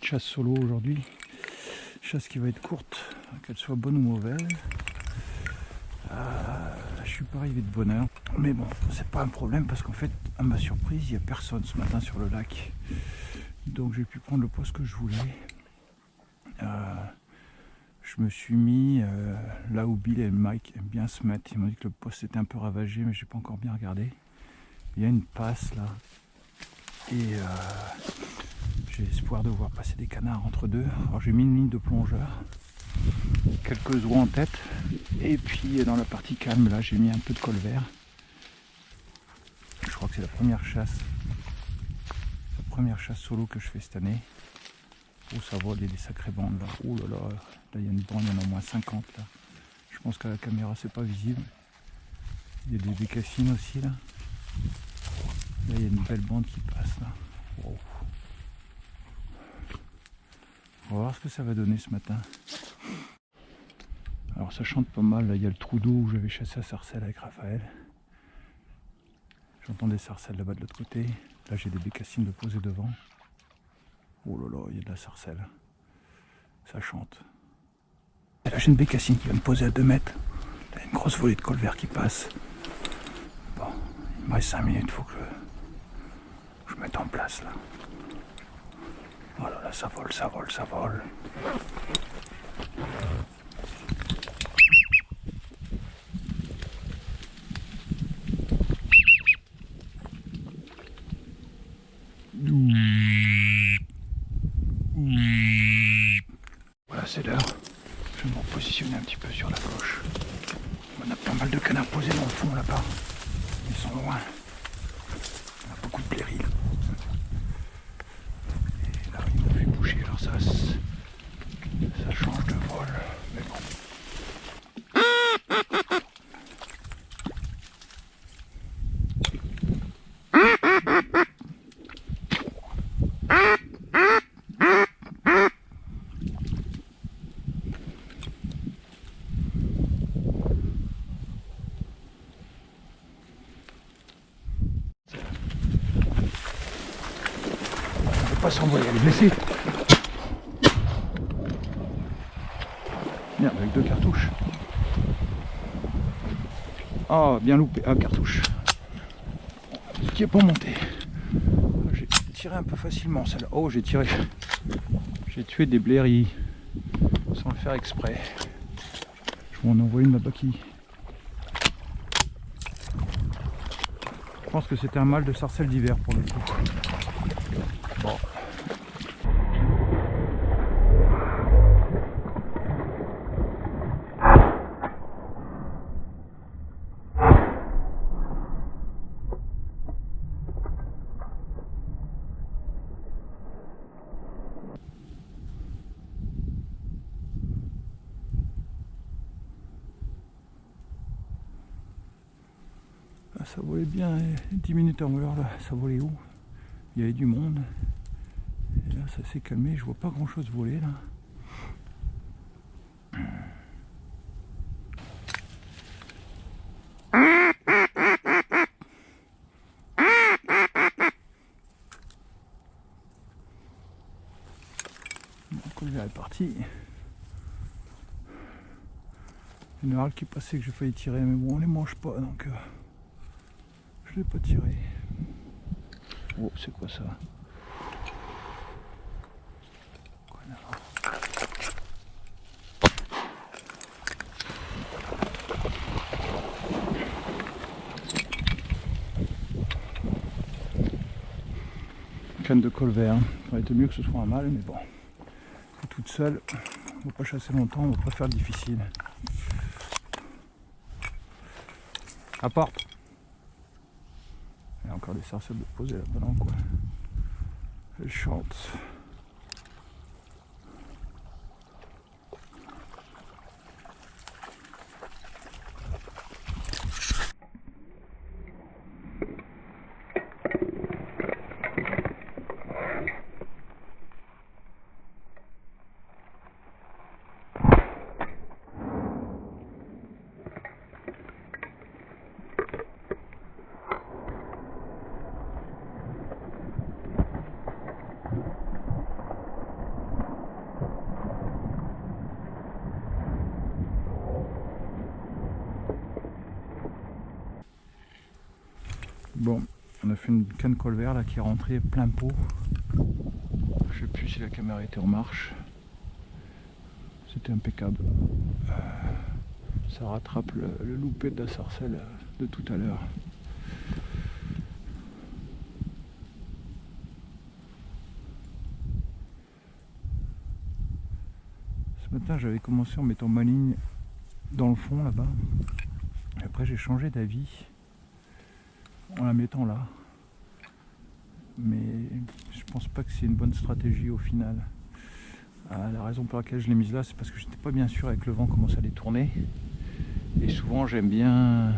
petite chasse solo aujourd'hui. Chasse qui va être courte, qu'elle soit bonne ou mauvaise. Je suis pas arrivé de bonne heure, mais bon, c'est pas un problème parce qu'en fait, à ma surprise, il n'y a personne ce matin sur le lac. Donc j'ai pu prendre le poste que je voulais. Je me suis mis là où Bill et Mike aiment bien se mettre. Ils m'ont dit que le poste était un peu ravagé, mais j'ai pas encore bien regardé. Il y a une passe là. Et j'ai espoir de voir passer des canards entre deux. Alors j'ai mis une ligne de plongeur, quelques oies en tête. Et puis dans la partie calme là, j'ai mis un peu de colvert. Je crois que c'est la première chasse solo que je fais cette année. Oh, ça vole, il y a des sacrées bandes là. Oh là là, là il y a une bande, il y en a au moins 50 là. Je pense qu'à la caméra c'est pas visible. Il y a des bécassines aussi là. Là il y a une belle bande qui passe là. Wow. On va voir ce que ça va donner ce matin. Alors ça chante pas mal, là il y a le trou d'eau où j'avais chassé à sarcelle avec Raphaël. J'entends des sarcelles là-bas de l'autre côté. Là j'ai des bécassines de poser devant. Oh là là, il y a de la sarcelle. Ça chante. Et là j'ai une bécassine qui va me poser à 2 mètres. Là, il y a une grosse volée de colvert qui passe. Bon, il me reste 5 minutes, il faut que je mette en place là. Oh là là, ça vole, ça vole, ça vole. Voilà, c'est l'heure. Je vais me repositionner un petit peu sur la gauche. On a pas mal de canards posés dans le fond là-bas. Ils sont loin. On a beaucoup de blairies là. Et là, il m'a fait bouger. Alors ça change de vol. Mais bon. Pas s'envoyer, elle est blessée. Merde, avec 2 cartouches. Ah, bien loupé. Ah, cartouche. Qui est pas monté. J'ai tiré un peu facilement celle-là. Oh, j'ai tiré. J'ai tué des blairies. Sans le faire exprès. Je vais en envoyer une là-bas qui. Je pense que c'était un mâle de sarcelle d'hiver pour le coup. Bon. Ça volait bien, 10 minutes en l'heure là, ça volait haut. Il y avait du monde. Et là ça s'est calmé, je vois pas grand chose voler là. Le colvert est parti. Une râle qui passait que j'ai failli tirer, mais bon on les mange pas donc je l'ai pas tiré. Oh, c'est quoi ça? Canne de colvert. Ça aurait été mieux que ce soit un mâle, mais bon. Toute seule, on va pas chasser longtemps, on va pas faire difficile. Apporte. Il y a encore des sarcelles de poser là-bas dans le coin. Elle chante. Bon, on a fait une canne colvert là qui est rentrée plein pot. Je sais plus si la caméra était en marche. C'était impeccable. Ça rattrape le loupé de la sarcelle de tout à l'heure. Ce matin j'avais commencé en mettant ma ligne dans le fond là-bas. Après j'ai changé d'avis en la mettant là. Mais je pense pas que c'est une bonne stratégie au final. La raison pour laquelle je l'ai mise là, c'est parce que j'étais pas bien sûr avec le vent comment ça allait tourner. Et souvent j'aime bien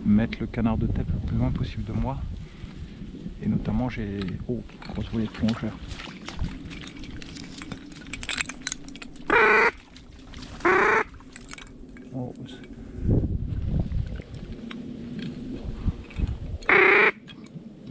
mettre le canard de tête le plus loin possible de moi. Et notamment j'ai... Oh, grosse volée de plongeur. Oh,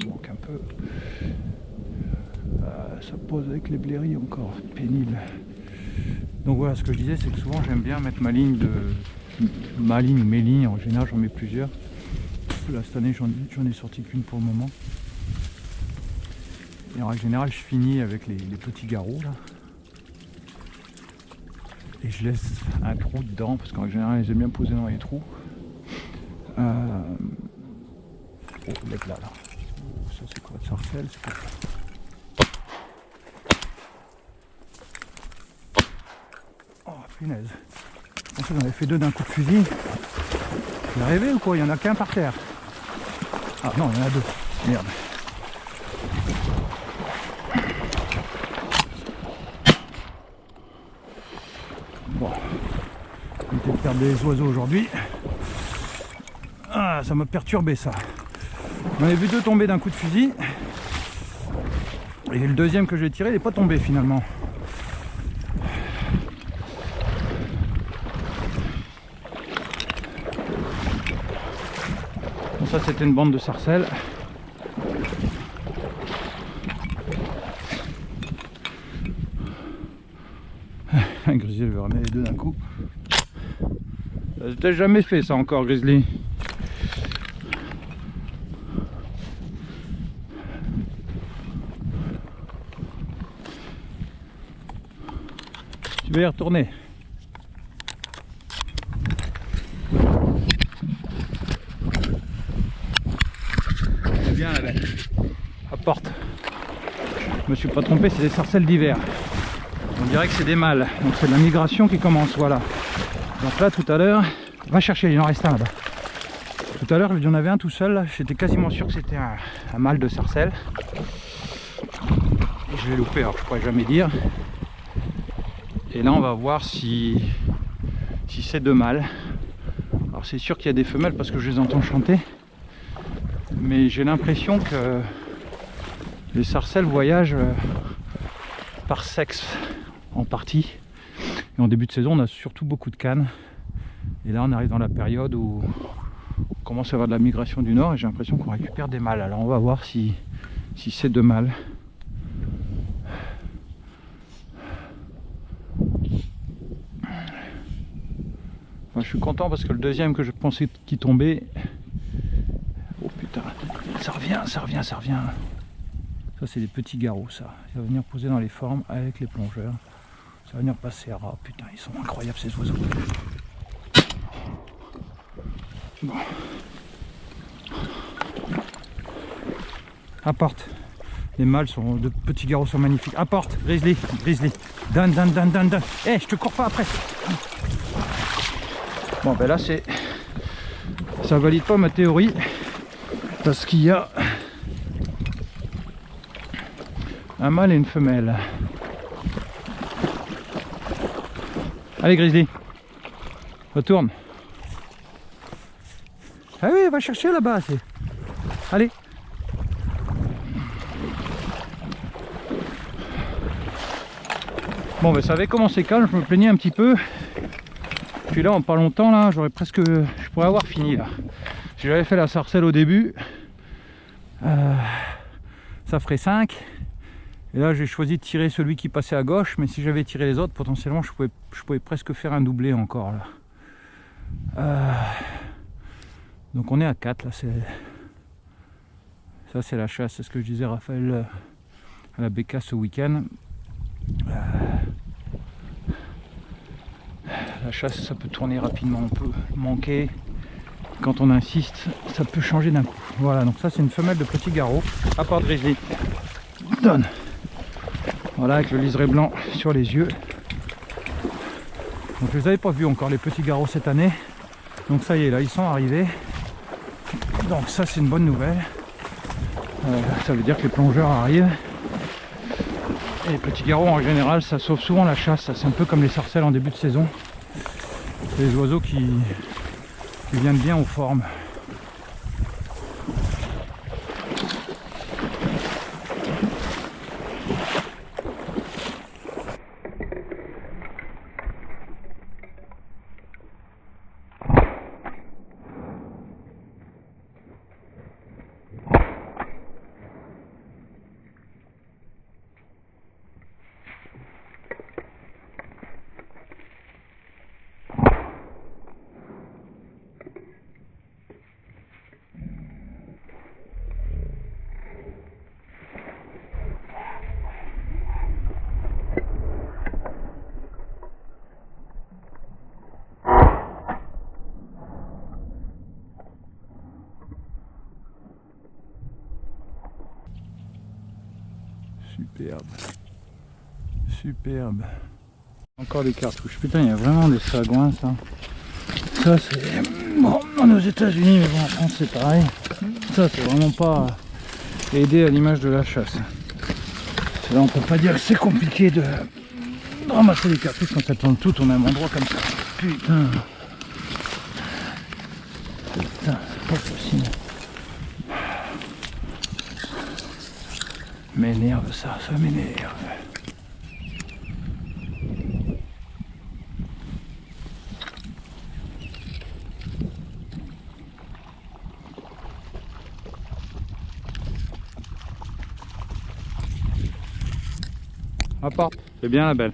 il manque un peu. Ça pose avec les blairies encore, pénible. Donc voilà, ce que je disais, c'est que souvent j'aime bien mettre ma ligne ou mes lignes, en général j'en mets plusieurs. Là cette année j'en ai sorti qu'une pour le moment. Et en règle générale je finis avec les petits garrots là. Et je laisse un trou dedans, parce qu'en règle générale ils aiment bien poser dans les trous. Oh, là. Ça c'est quoi de sarcelle, c'est quoi ça? Oh punaise. Je pensais que j'en avais fait deux d'un coup de fusil. J'ai rêvé ou quoi? Il n'y en a qu'un par terre. Ah non, il y en a deux. Merde. Bon. On va peut-être perdre des oiseaux aujourd'hui. Ah, ça m'a perturbé ça. J'en ai vu deux tomber d'un coup de fusil. Et le deuxième que j'ai tiré, il n'est pas tombé finalement. Bon, ça c'était une bande de sarcelles. Un grizzly, je vais ramener les deux d'un coup. Je t'ai jamais fait ça encore, grizzly. Tu vas y retourner. C'est bien la bête. À porte. Je me suis pas trompé, c'est des sarcelles d'hiver. On dirait que c'est des mâles. Donc c'est de la migration qui commence, voilà. Donc là tout à l'heure, va chercher, il en reste un là-bas. Tout à l'heure il y en avait un tout seul, j'étais quasiment sûr que c'était un mâle de sarcelle. Et je l'ai loupé, alors je pourrais jamais dire. Et là on va voir si c'est deux mâles. Alors c'est sûr qu'il y a des femelles parce que je les entends chanter. Mais j'ai l'impression que les sarcelles voyagent par sexe en partie. Et en début de saison on a surtout beaucoup de cannes. Et là on arrive dans la période où on commence à avoir de la migration du nord et j'ai l'impression qu'on récupère des mâles. Alors on va voir si c'est deux mâles. Enfin, je suis content parce que le deuxième que je pensais qu'il tombait... Oh putain, ça revient. Ça c'est des petits garrots ça. Ça va venir poser dans les formes avec les plongeurs. Ça va venir passer à ras. Putain, ils sont incroyables ces oiseaux. Bon. Apporte. Les mâles sont de petits garrots sont magnifiques. Apporte, grizzly. Donne. Eh, je te cours pas après. Bon ben là c'est... Ça valide pas ma théorie. Parce qu'il y a un mâle et une femelle. Allez grizzly. Retourne. Ah oui, va chercher là-bas. Allez. Bon ben ça avait commencé calme, je me plaignais un petit peu. Puis là en pas longtemps là, je pourrais avoir fini là. Si j'avais fait la sarcelle au début, ça ferait 5. Et là j'ai choisi de tirer celui qui passait à gauche, mais si j'avais tiré les autres, potentiellement je pouvais presque faire un doublé encore là. Donc on est à 4 là, Ça c'est la chasse, c'est ce que je disais Raphaël à la bécasse ce week-end. La chasse ça peut tourner rapidement, on peut manquer. Quand on insiste, ça peut changer d'un coup. Voilà, donc ça c'est une femelle de petit garrot, à part de grizzly. Donne. Voilà, avec le liseré blanc sur les yeux. Donc je les avais pas vus encore les petits garrots cette année. Donc ça y est, là ils sont arrivés. Donc ça c'est une bonne nouvelle. Ça veut dire que les plongeurs arrivent. Et les petits garrots en général ça sauve souvent la chasse. C'est un peu comme les sarcelles en début de saison. C'est des oiseaux qui viennent bien aux formes. Superbe. Superbe. Encore des cartouches. Putain, il y a vraiment des sagouins, ça. Ça, c'est... Bon, on est aux États-Unis, mais bon, en France, c'est pareil. Ça, c'est vraiment pas aider à l'image de la chasse. Là, on peut pas dire que c'est compliqué de ramasser les cartouches quand elles tournent toutes au même endroit comme ça. Putain. Putain, c'est pas possible. M'énerve ça, ça m'énerve. À part, c'est bien la belle.